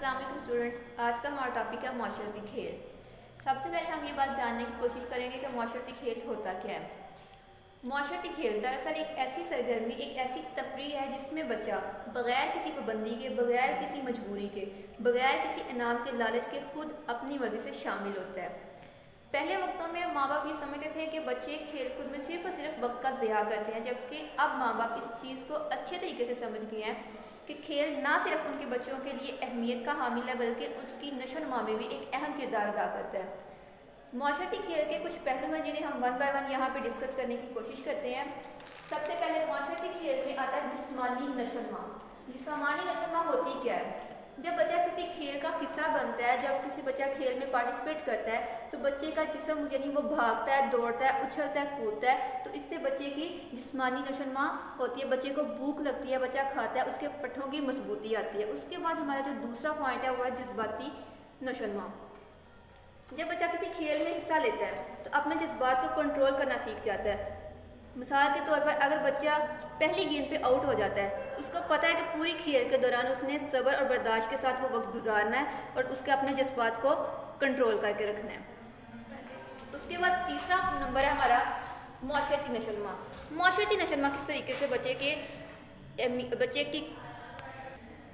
अस्सलाम वालेकुम स्टूडेंट्स, आज का हमारा टॉपिक है माशरती खेल। सबसे पहले हम ये बात जानने की कोशिश करेंगे कि माशरती खेल होता क्या है। माशरती खेल दरअसल एक ऐसी सरगर्मी, एक ऐसी तफरीह है जिसमें बच्चा बग़ैर किसी पाबंदी के, बग़ैर किसी मजबूरी के, बग़ैर किसी इनाम के लालच के खुद अपनी मर्ज़ी से शामिल होता है। पहले वक्तों में माँ बाप ये समझते थे कि बच्चे खेल कूद में सिर्फ और सिर्फ वक्त का ज़िया करते हैं, जबकि अब माँ बाप इस चीज़ को अच्छे तरीके से समझ गए हैं कि खेल ना सिर्फ उनके बच्चों के लिए अहमियत का हामिल है बल्कि उसकी नशोनुमा में भी एक अहम किरदार अदा करता है। माशरती खेल के कुछ पहलू हैं जिन्हें हम वन बाय वन यहाँ पे डिस्कस करने की कोशिश करते हैं। सबसे पहले माशरती खेल में आता है जिस्मानी नशोनुमा। जिस्मानी नशोनुमा होती क्या है? जब बच्चा किसी खेल का हिस्सा बनता है, जब किसी बच्चा खेल में पार्टिसिपेट करता है तो बच्चे का जिस्म यानी वो भागता है, दौड़ता है, उछलता है, कूदता है, तो इससे बच्चे की जिस्मानी नशोनुमा होती है। बच्चे को भूख लगती है, बच्चा खाता है, उसके पट्ठों की मजबूती आती है। उसके बाद हमारा जो दूसरा पॉइंट है वो है जज्बाती नशोनुमा। जब बच्चा किसी खेल में हिस्सा लेता है तो अपने जज्बात को कंट्रोल करना सीख जाता है। मिसाल के तौर पर अगर बच्चा पहली गेंद पे आउट हो जाता है, उसको पता है कि पूरी खेल के दौरान उसने सब्र और बर्दाश्त के साथ वो वक्त गुजारना है और उसके अपने जज्बात को कंट्रोल करके रखना है। उसके बाद तीसरा नंबर है हमारा माशरती नशोनुमा। माशरती नशोनुमा किस तरीके से बच्चे की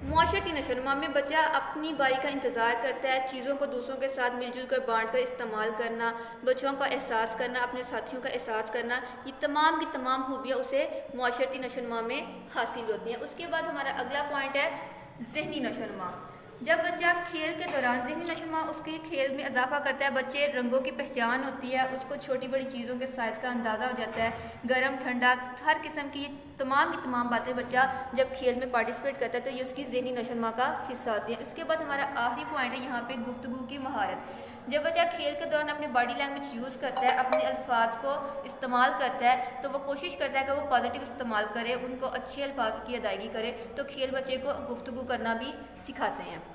माशरती नशोनुमा में बच्चा अपनी बारी का इंतज़ार करता है, चीज़ों को दूसरों के साथ मिलजुल कर बांट कर इस्तेमाल करना, बच्चों का एहसास करना, अपने साथियों का एहसास करना, ये तमाम की तमाम खूबियाँ उसे माशरती नशोनुमा में हासिल होती हैं। उसके बाद हमारा अगला पॉइंट है ज़हनी नशोनुमा। जब बच्चा खेल के दौरान ज़हनी नशोनुमा उसके खेल में इजाफा करता है, बच्चे रंगों की पहचान होती है, उसको छोटी बड़ी चीज़ों के साइज़ का अंदाज़ा हो जाता है, गर्म ठंडा हर किस्म की तमाम बातें बच्चा जब खेल में पार्टिसिपेट करता है तो ये उसकी ज़हनी नशोनुमा का हिस्सा होती है। उसके बाद हमारा आखिरी पॉइंट है यहाँ पे गुफ्तगू की महारत। जब बच्चा खेल के दौरान अपनी बॉडी लैंग्वेज यूज़ करता है, अपने अल्फाज को इस्तेमाल करता है, तो वो कोशिश करता है कि वो पॉजिटिव इस्तेमाल करे, उनको अच्छे अल्फाज की अदायगी करे, तो खेल बच्चे को गुफ्तगू करना भी सिखाते हैं।